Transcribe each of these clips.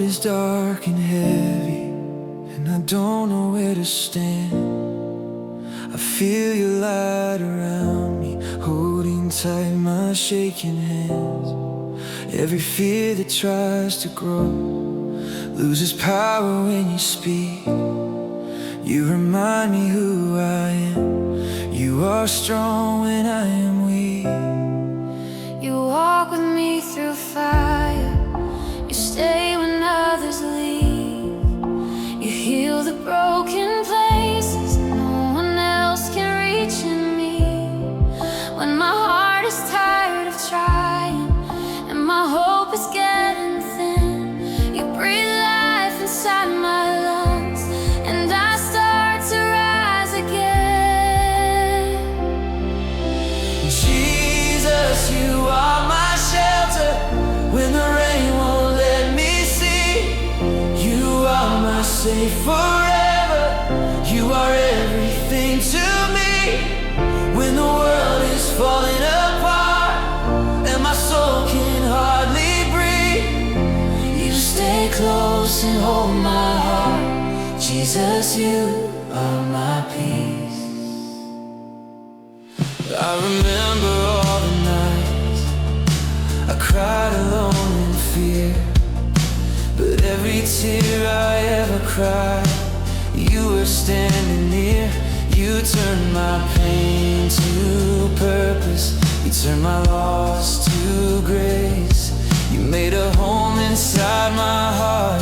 is dark and heavy, and I don't know where to stand. I feel your light around me, holding tight my shaking hands. Every fear that tries to grow loses power when you speak. You remind me who I am. You are strong when I am weak. You walk with me through fire. You stay when others leave. You heal the broken places no one else can reach in me. When my heart is tired of trying and my hope is getting thin, you breathe life inside my lungs and I start to rise again. Jesus, you are my shelter when the rain won't let me see. You are my safe forever. You are everything to me. When the world is falling apart and my soul can hardly breathe, you stay close and hold my heart. Jesus, you are my peace. I remember all the nights I cried alone in fear, but every tear I ever cried, you were standing near. You turned my pain to purpose. You turned my loss to grace. You made a home inside my heart.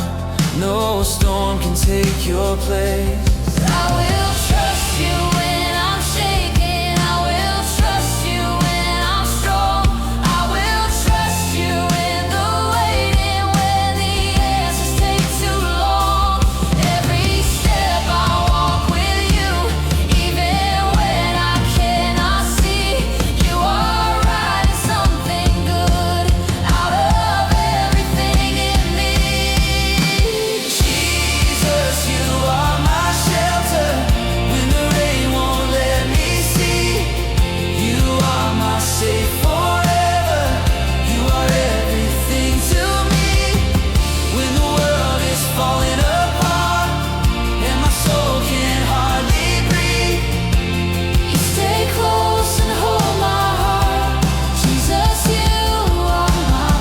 No storm can take your place. I will trust you when I'm shaking. I will trust you when I'm strong. I will trust you in the waiting when the answers take too long. Every step I walk with you, even when I cannot see. You are writing something good out of everything in me. Jesus, you are my shelter when the rain won't let me see. You are my safe forever. You are everything to me. When the world is falling apart and my soul can hardly breathe, You stay close and hold my heart. Jesus, you are my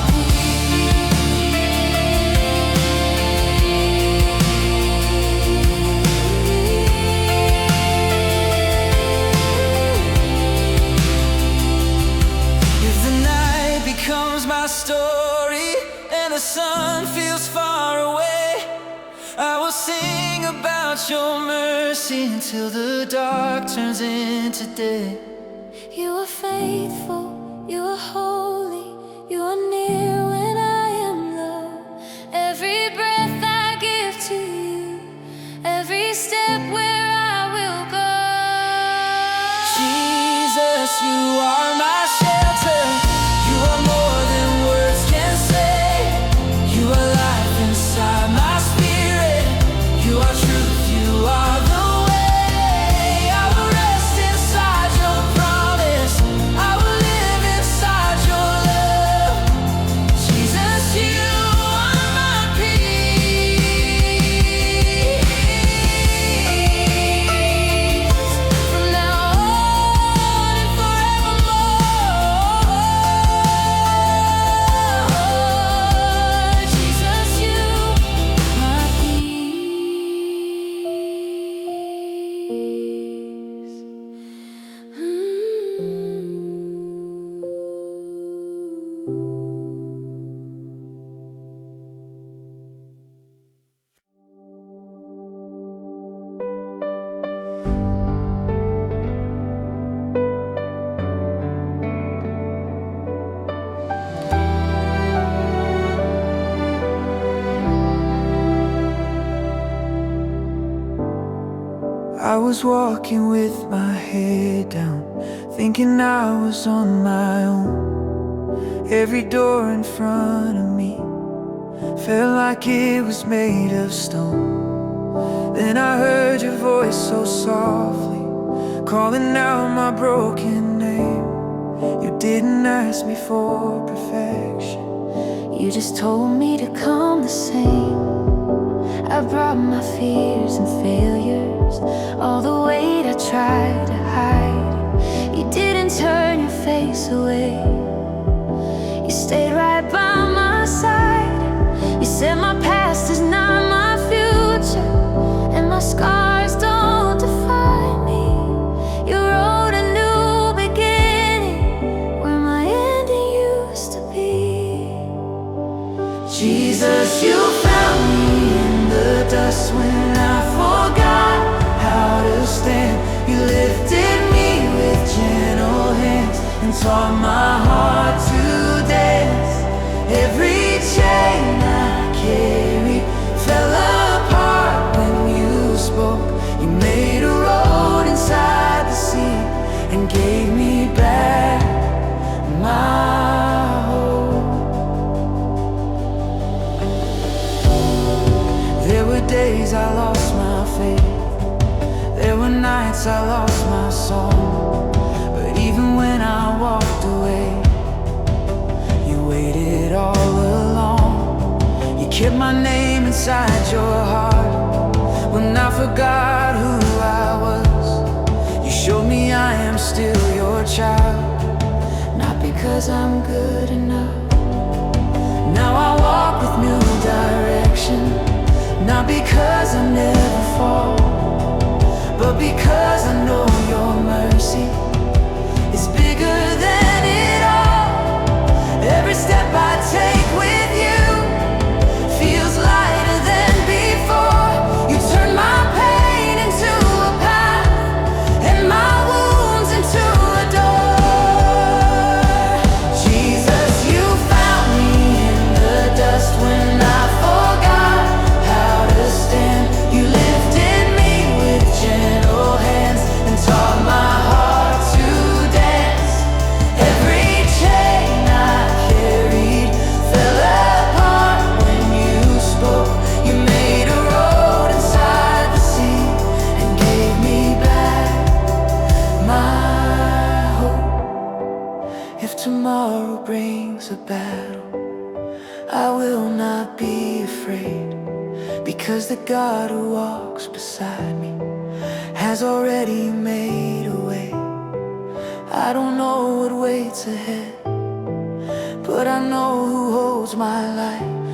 if the night becomes my story and the sun feels far away, I will sing about your mercy until the dark turns into day. You are faithful, you are holy, you are near when I am low. Every breath I give to you, every step where I will go. Jesus, you are my shelter. You are more than words can say. You are life inside my spirit. You are truth, you are the way. I will rest inside your promise. I will live inside your love. Jesus, you are my peace. From now on and forevermore, Jesus, you my peace. I was walking with my head down, thinking I was on my own. Every door in front of me felt like it was made of stone. Then I heard your voice so softly, calling out my broken name. You didn't ask me for perfection. You just told me to come the same. brought my fears and failures, all the weight I tried to hide. You didn't turn your face away, you stayed right by my side. You said my past is not my future, and my scars don't define me. You wrote a new beginning where my ending used to be. Jesus, you found me in the dust when I forgot how to stand. You lifted me with gentle hands and taught my heart to dance. Every chain I carried fell apart when you spoke. You made a road inside the sea and gave me back my hope. There were days I lost my faith, there were nights I lost my soul. But even when I walked away, you waited all along. You kept my name inside your heart. When I forgot who I was, you showed me I am still your child. Not because I'm good enough, now I walk with new direction. Not because I never fall, but because I know your mercy is bigger than it all. Every step I take with you feels lighter than before. You turn my pain into a path and my wounds into a door. Jesus, you found me in the dust when I forgot how to stand. You lifted me with gentle hands and taught my heart to dance. Every chain I carried fell apart when you spoke. You made a road inside the sea and gave me back my hope. If tomorrow brings a battle, I will not be afraid, because the God who walks beside me has already made a way. I don't know what waits ahead, but I know who holds my life.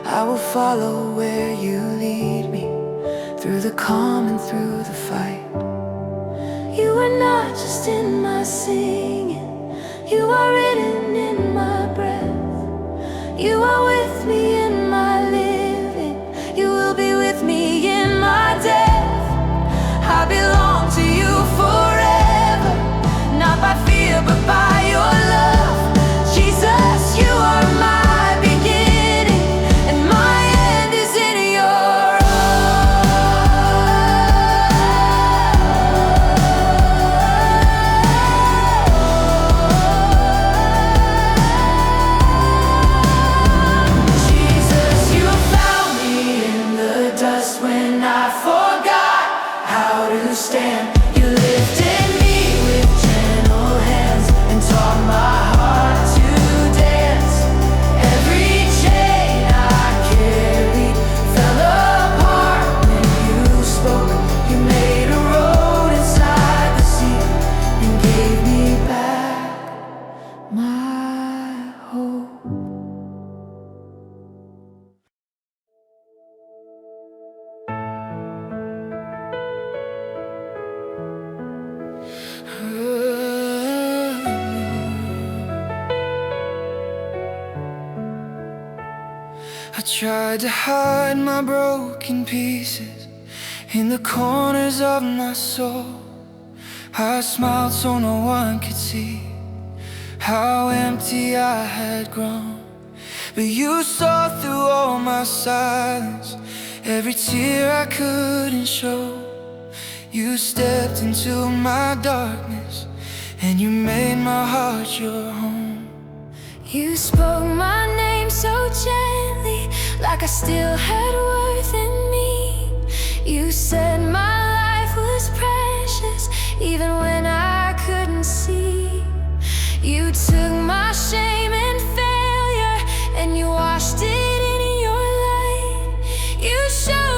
I will follow where you lead me, through the calm and through the fight. You are not just in my singing, you are written in my breath. You are with me in my living, you will be with me in my death. I belong to you forever, not by fear but by your love. Jesus, you are my beginning and my end is in your Jesus, you found me in the dust when I forgot how to stand. You lifted me with gentle hands and taught my heart to dance. Every chain I carried fell apart when you spoke. You made a road inside the sea and gave me back my hope. I tried to hide my broken pieces in the corners of my soul. I smiled so no one could see how empty I had grown. But you saw through all my silence, every tear I couldn't show. You stepped into my darkness and you made my heart your home. You spoke my name so gently, like I still had worth in me. You said my life was precious, even when I couldn't see. You took my shame and failure and you washed it in your light. You showed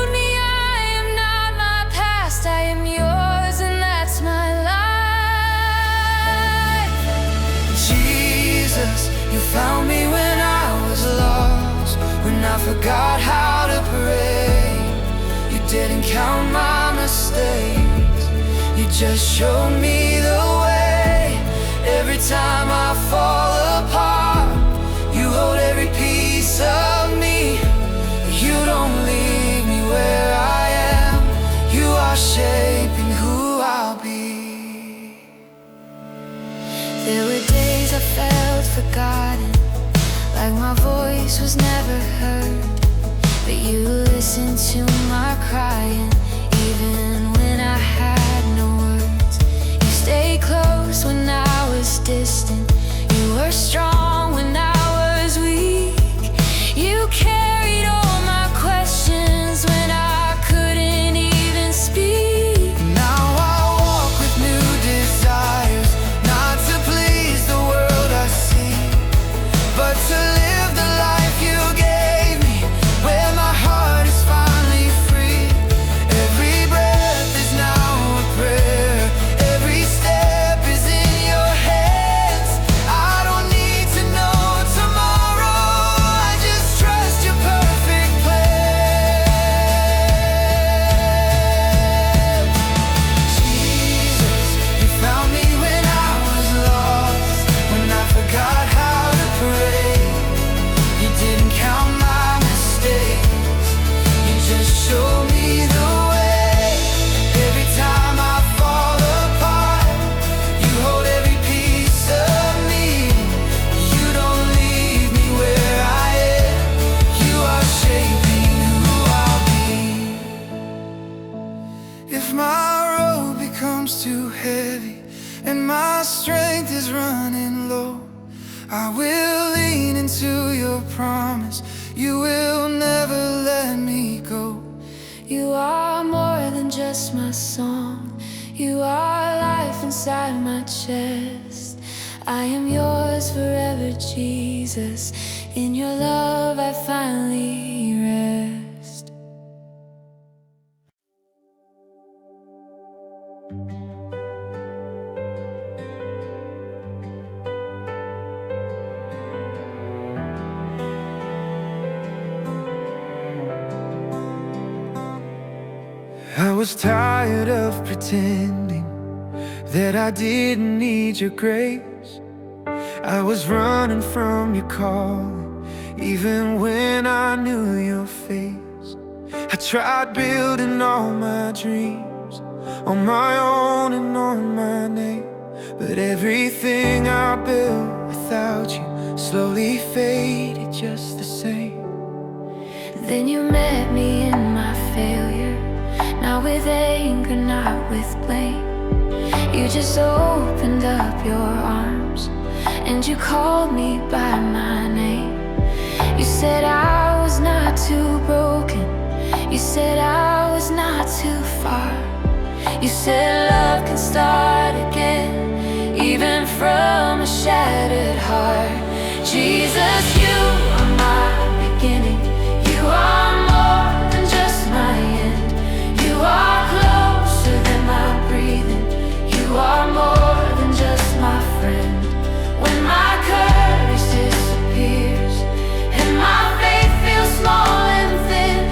forgot how to pray. You didn't count my mistakes, you just showed me the way. Every time I fall apart, you hold every piece of me. You don't leave me where I am, you are shaping who I'll be. There were days I felt forgotten, like my voice was never heard. But you listened to my crying, even when I had no words. You stayed close when I was distant, you were strong when I was weak. You carried all my questions when I couldn't even speak. Now I walk with new desires, not to please the world I see, but to live the life you gave me, where my heart is finally free. Every breath is now a prayer, every step is in your hands. I don't need to know tomorrow, I just trust your perfect plan. Jesus, you found me when I was lost, when I forgot how to pray. You didn't count my mistakes, you just showed me the way. Every time I fall apart, you hold every piece of me. You don't leave me where I am, you are shaping who I'll be. If my road becomes too heavy and my strength is running low, I will lean into your promise, you will never let me go. You are more than just my song, you are life inside my chest. I am yours forever, Jesus. In your love I finally rest. I was tired of pretending that I didn't need your grace. I was running from your call, even when I knew your face. I tried building all my dreams on my own and on my name, but everything I built without you slowly faded just the same. Then you met me in my failure, not with anger, not with blame. You just opened up your arms and you called me by my name. You said I was not too broken, you said I was not too far. You said love can start again, even from a shattered heart. Jesus, you are my beginning, you are more than just my end. You are closer than my breathing, you are more than just my friend. When my courage disappears and my faith feels small and thin,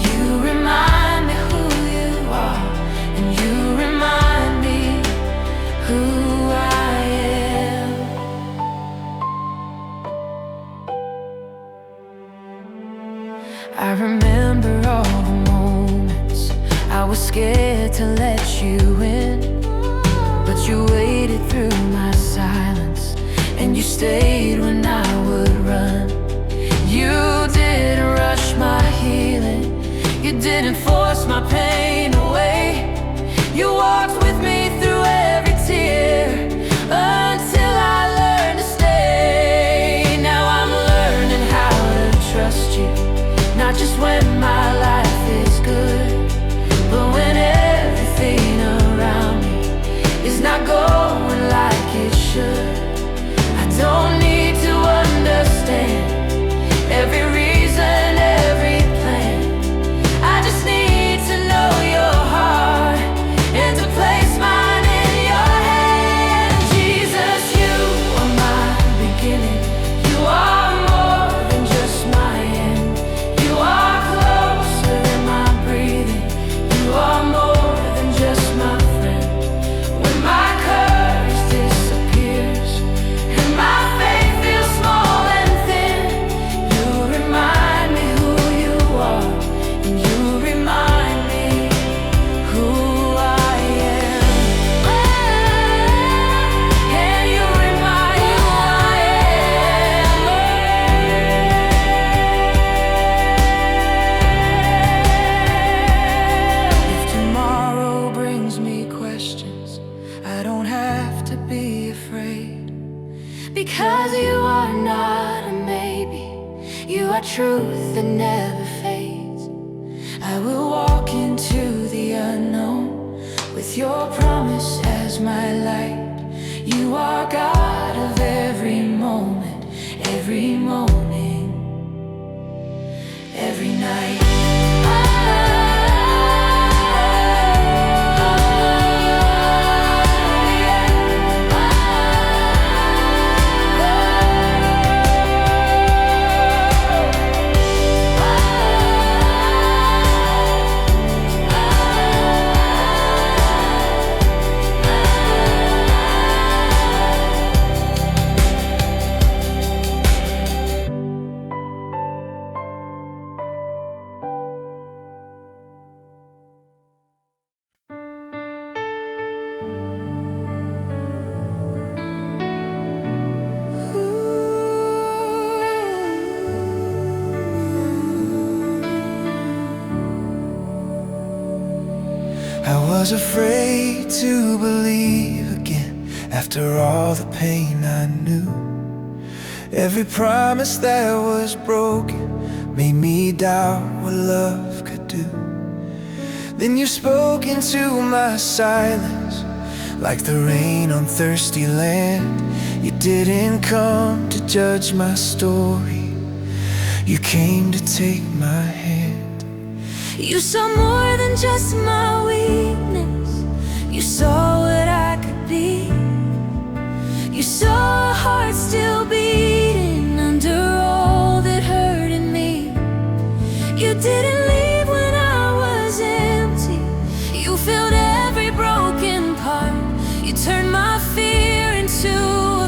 you remind me who you are, and you remind me who I am. I remember all the moments I was scared to let you in, but you waited through my silence, and you stayed when I would run. You didn't rush my healing, you didn't force my pain away. You walked with me through every tear until I learned to stay. Now I'm learning how to trust you, not just when my life is good, but when everything around me is not going like it should. I don't need to understand every reason, every plan. I just need to know your heart and to place mine in your hand. Jesus, you are my beginning, you are more than just my end. You never fades. I will walk into the unknown with your promise as my light. You are God of every moment, every morning, every night. I was afraid to believe again after all the pain I knew. Every promise that was broken made me doubt what love could do. Then you spoke into my silence like the rain on thirsty land. You didn't come to judge my story, you came to take my hand. You saw more than just my weakness. You saw what I could be. You saw a heart still beating under all that hurt in me. You didn't leave when I was empty. You filled every broken part. You turned my fear into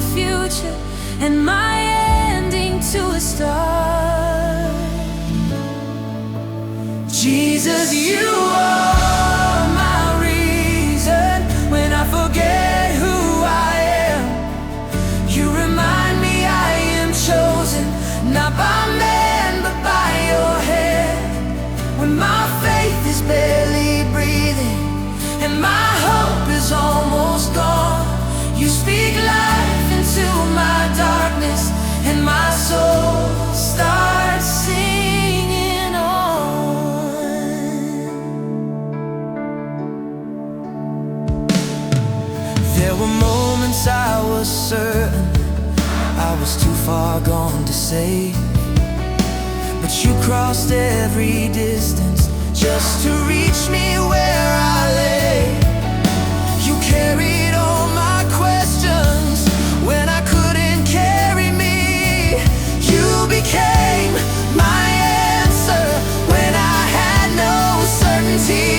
a future and my ending to a start. Jesus, you are my reason when I forget who I am. You remind me I am chosen, not by man, but by your hand. When my faith is barely breathing and my hope is almost gone, you speak life into my darkness and my soul starts singing on. There were moments I was certain I was too far gone to save, but you crossed every distance just to reach me where I lay. You carried all my questions when I couldn't carry me. You became my answer when I had no certainty.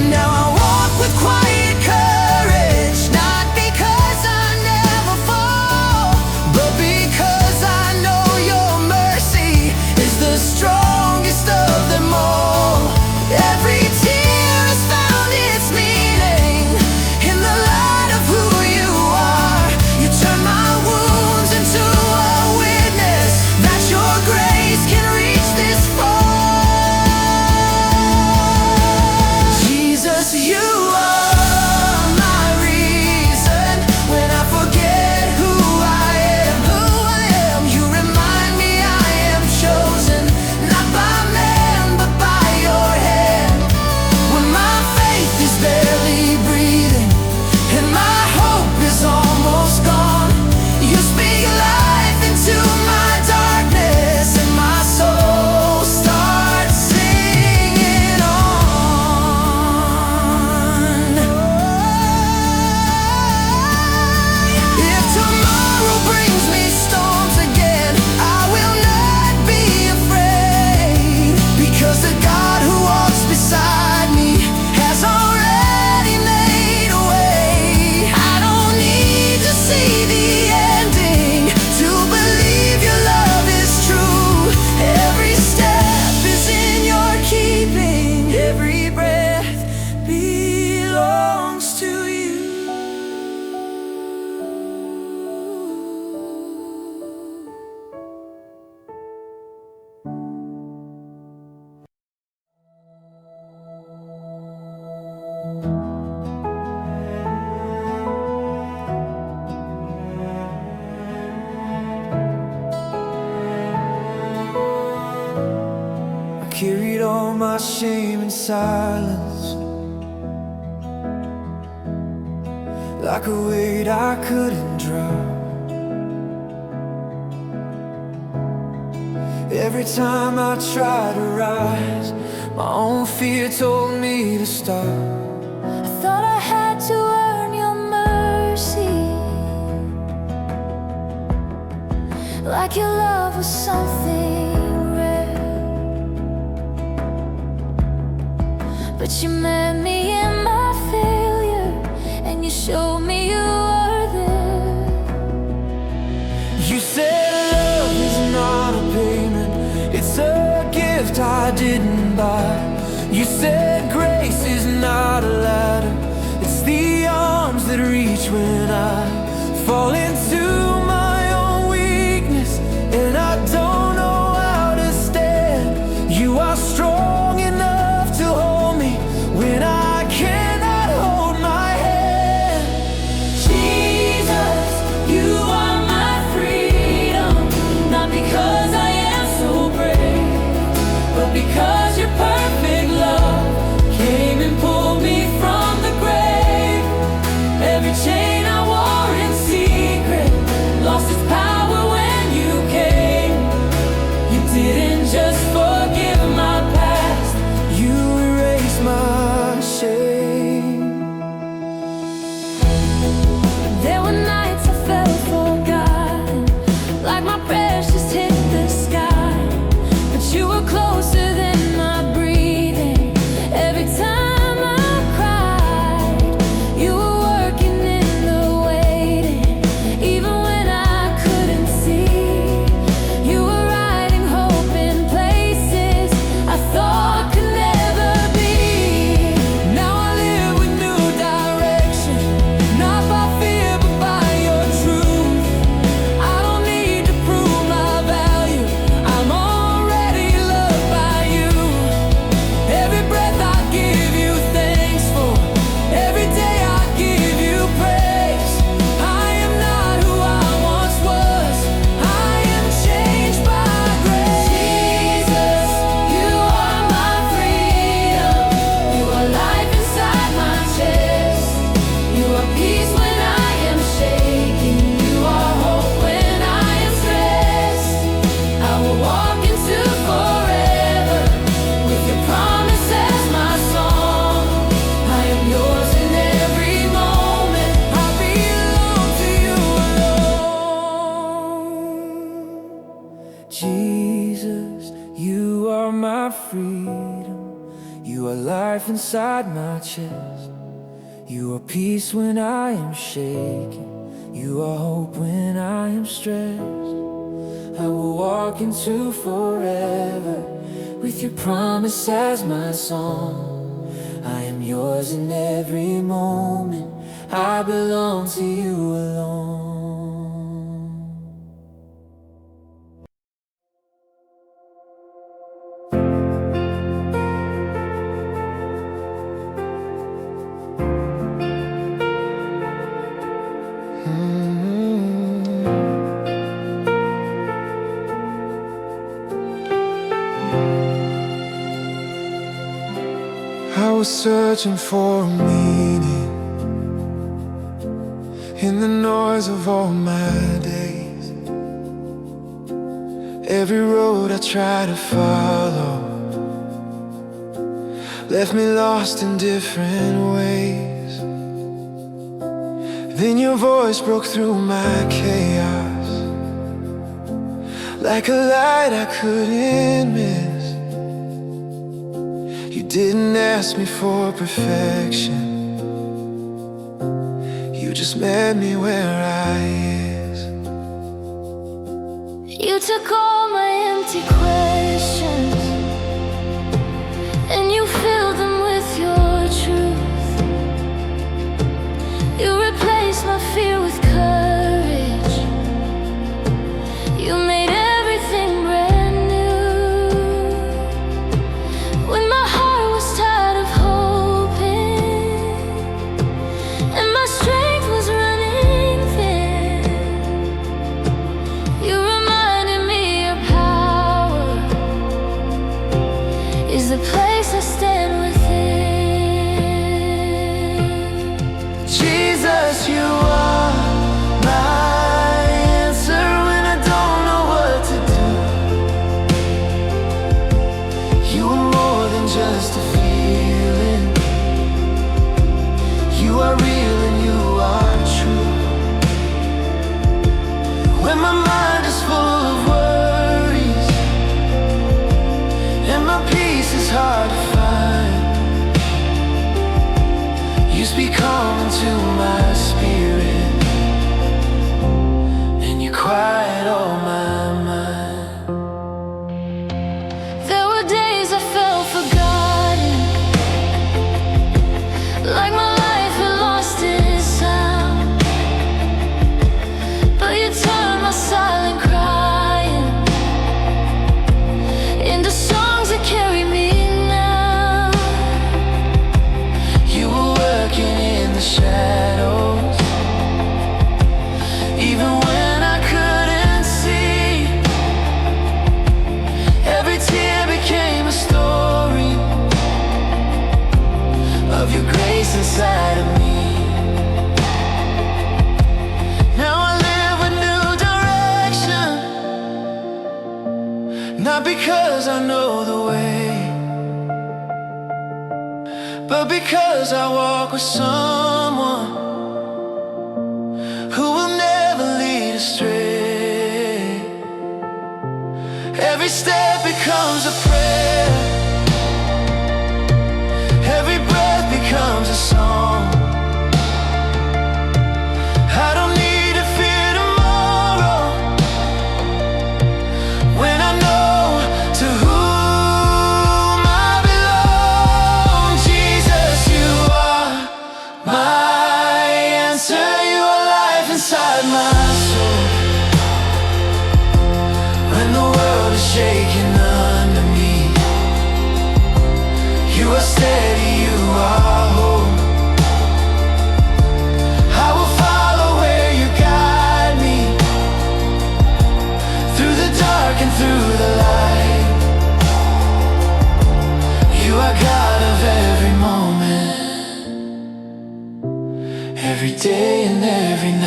Now I walk with quiet courage, not because I never fall, but because I know your mercy is the strongest of them all. Every tear has found its meaning in the light of who you are. You turn my wounds into a witness that your grace can reach this far. Jesus, you are my reason when I forget who I am. You remind me I am chosen, not by man, but by your hand. When my faith is barely breathing and my hope is almost gone, you speak life into my darkness and my soul starts singing on. If tomorrow brings me storms again, I will not be afraid, because the God who walks beside me has already made a way. I don't need to see the ending to believe your love is true. Every step is in your keeping, every breath belongs to you. carried all my shame in silence, like a weight I couldn't drop. Every time I tried to rise, my own fear told me to stop. I thought I had to earn your mercy, like your love was something rare. But you met me in my failure, and you showed me you were there. You said love is not a payment, it's a gift I didn't buy. You said grace is not a ladder, it's the arms that reach when I fall into my own weakness, and I don't know how to stand. You are strong enough to hold me when I cannot hold my hand. Jesus, you are my freedom, not because I am so brave, but because your perfect love came and pulled me from the grave. Every chain I wore in secret lost its power when you came. You didn't just forgive my past, You erased my shame. there were nights I felt forgotten, like my prayers just hit the sky. But you were closer than my breathing. Every time I cried, you were working in the waiting. Even when I couldn't see, you were writing hope in places I thought could never be. Now I live with new direction, not by fear but by your truth. I don't need to prove my value, I'm already loved by you. Every breath I give you thanks for, every day I give you praise. I am not who I once was, I am changed by grace. Jesus, you are my freedom. You are life inside my chest. You are peace when I am shaking. You are hope when I am stressed. I will walk into forever with your promise as my song. I am yours in every moment. I belong to you alone. Jesus, you are my freedom. You are life inside my chest. You are peace when I am shaken. You are hope when I am stressed. I will walk into forever with your promise as my song. I am yours in every moment. I belong to you alone. I was searching for a meaning in the noise of all my days. Every road I tried to follow left me lost in different ways. Then your voice broke through my chaos, like a light I couldn't miss. You didn't ask me for perfection, you just met me where I is. You took all my empty questions and you filled them with your truth. You replaced my fear with courage. You made everything brand new. When my heart was tired of hoping and my strength was running thin, you reminded me your power is the place I stand within. Jesus, you are my answer when I don't know what to do. You are more than just a feeling. You are real and you are true. When my mind is full of worries and my peace is hard to find, you speak calm into my spirit and you quiet all my mind. There were days I felt forgotten, like my life had lost its sound. But you turned my silent crying into songs that carry me now. You were working in the shadows, even when I couldn't see. Every tear became a story of your grace inside of me. Now I live with new direction, not because I know the way, but because I walk with someone who will never lead astray. Every step becomes a prayer, every breath becomes a song. I don't need to fear tomorrow when I know to whom I belong. Jesus, you are my answer. You are life inside my soul. When the world is shaking under me, you are steady, you are hope. I will follow where you guide me, through the dark and through the light. You are God of every moment, every day and every night.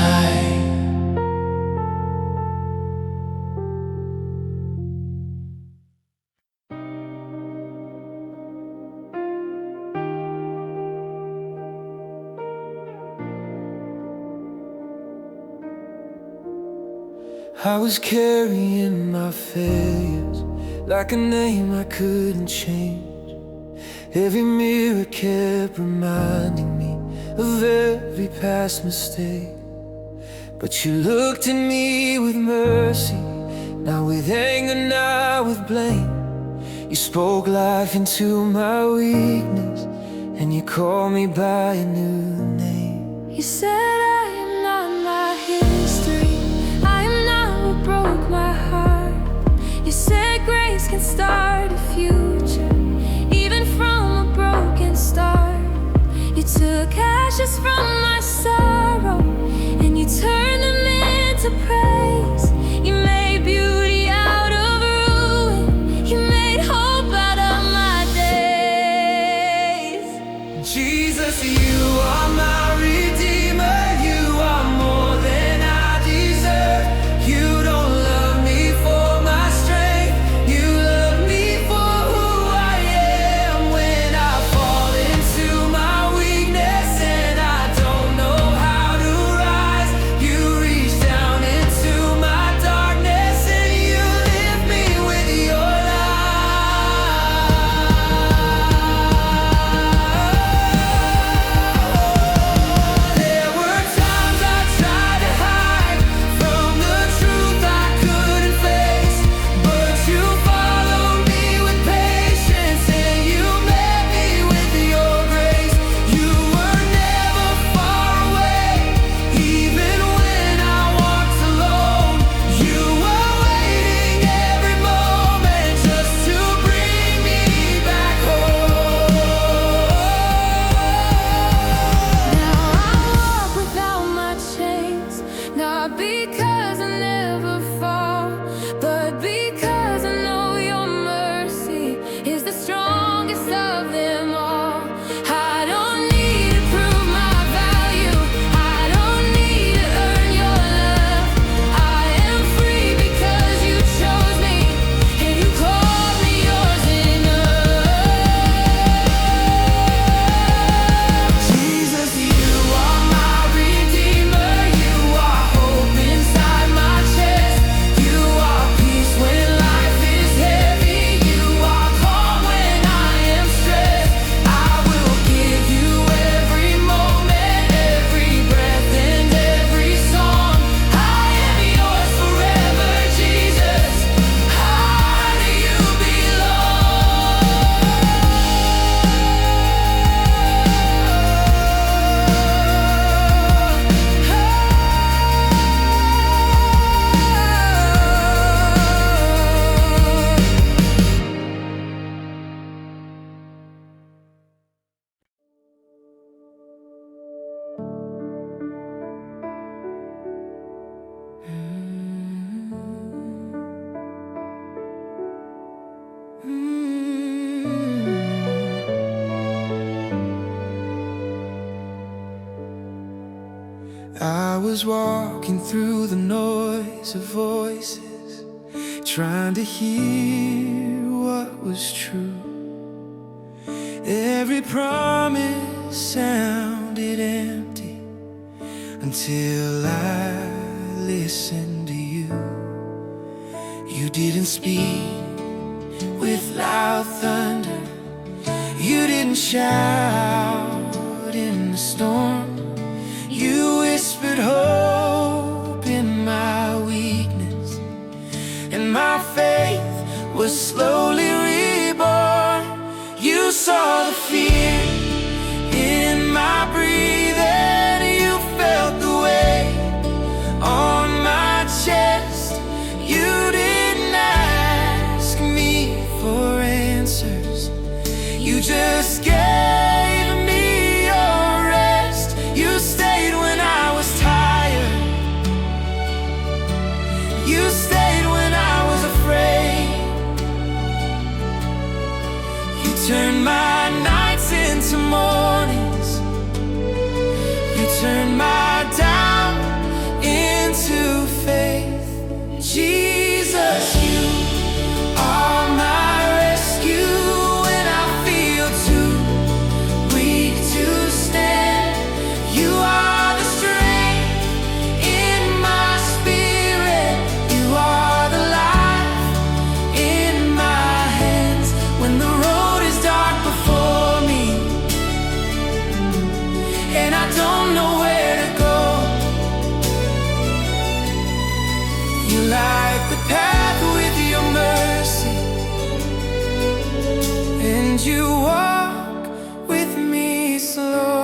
I was carrying my failures like a name I couldn't change. Every mirror kept reminding me of every past mistake. But you looked at me with mercy, not with anger, not with blame. You spoke life into my weakness, and you called me by a new name. You said I am not my history, I am not what broke my heart. You said grace can start a future, even from a broken start. You took ashes from my sorrow, and you turned them into praise. You made beauty out of ruin, you made hope out of my days. Jesus, you are my Redeemer. You are more than I deserve. You don't love me for my strength, you love me for who was walking through the noise of voices, trying to hear what was true. Every promise sounded empty until I listened to you. You didn't speak with loud thunder, you didn't shout in the storm. You whispered hope in my weakness, and my faith was slowly reborn. You saw the fear in my breathing, you felt the weight on my chest. You didn't ask me for answers, you just gave me your rest. You stayed when I was tired, you stayed when I was afraid. You turned my nights into mornings, you turned my doubt into faith. Jesus, you are my rescue when I feel too weak to stand. You are the strength in my spirit, you are the life in my hands. When the road is dark before me and I don't know where to go, you light the path with your mercy, and you walk with me slow.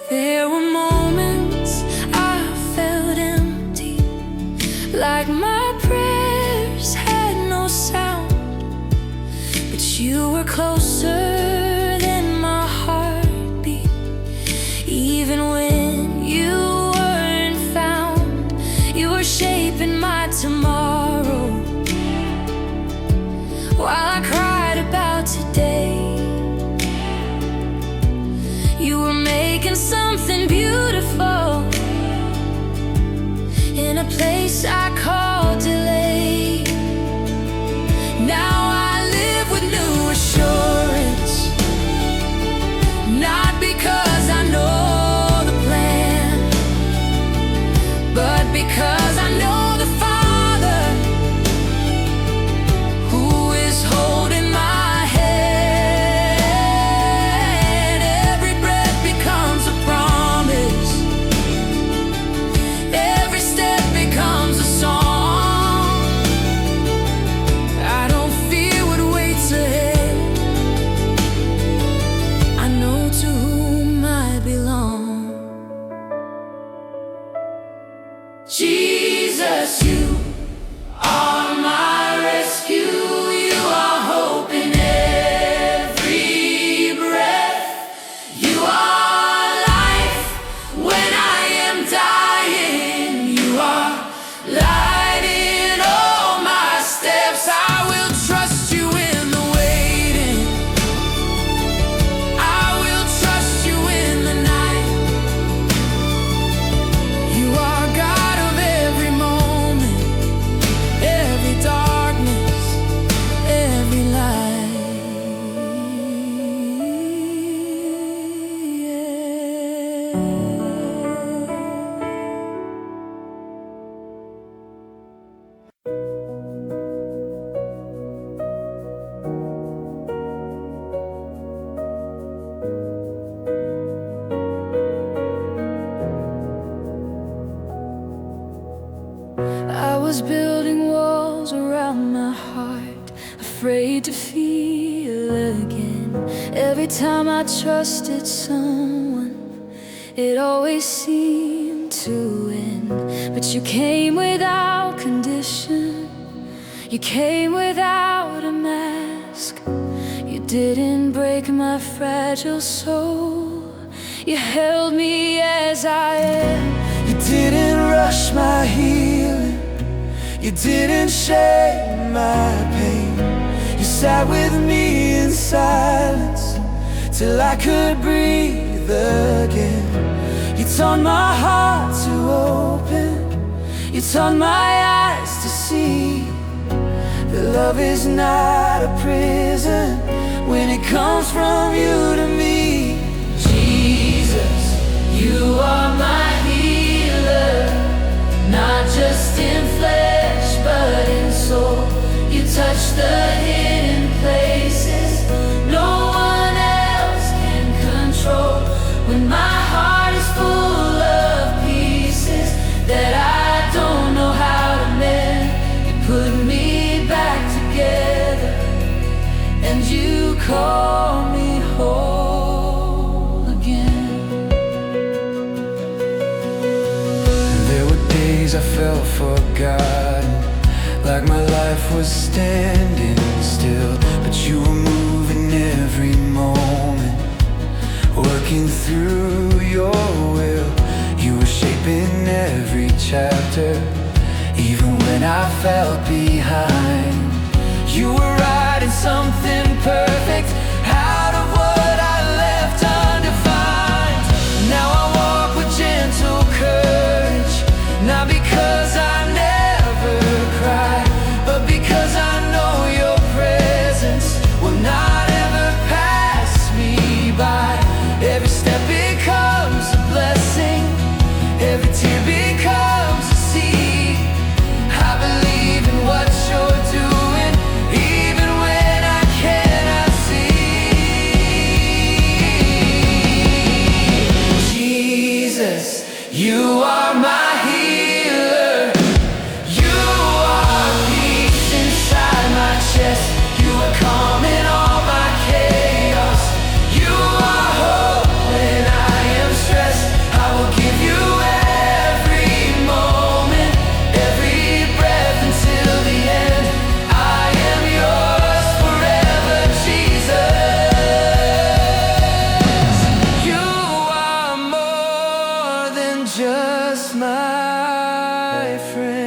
There were moments I felt empty, like my prayers had no sound, but you were closer than my heartbeat. Even when you weren't found, you were shaping my tomorrow. While I cried about today, you were making something beautiful in a place I call delay. Now I live with new assurance, not because I know the plan, but because I know the Father who is holding my hand. Every breath becomes a promise, every step becomes a song. I don't fear what waits ahead, I know to whom I belong. Jesus, you are my rescue, you are hope in every breath, you are life when I am dying, you are light in all my steps. I will trust you in the waiting, I will trust you in the night. You are God of every moment, every darkness, every I was building walls around my heart, afraid to feel again. Every time I trusted someone, it always seemed to end. But you came without condition, you came without a mask. You didn't break my fragile soul, you held me as I am. You didn't rush my healing, You didn't share my pain. You sat with me in silence till I could breathe again. You taught my heart to open. You taught my eyes to see that love is not a prison when it comes from you to me. Jesus, you are my healer, not just in flesh but in soul. You touch the hidden places no one else can control. When my heart is full of pieces that I don't know how to mend, you put me back together and you call me whole again. There were days I felt forgotten, like my life was standing still, but you were moving every moment, working through your will. You were shaping every chapter, even when I felt behind. You were writing something perfect out of what I left undefined. Now I walk with gentle courage, not because I never cry, but because I know your presence will not ever pass me by. Every step becomes a blessing, every tear becomes a seed. I believe in what you're doing, even when I cannot see. Jesus, you are my healer. You are peace inside my chest. You are calm in all my chaos. You are hope when I am stressed. I will give you every moment, every breath until the end. I am yours forever, Jesus. You are more than just my friend.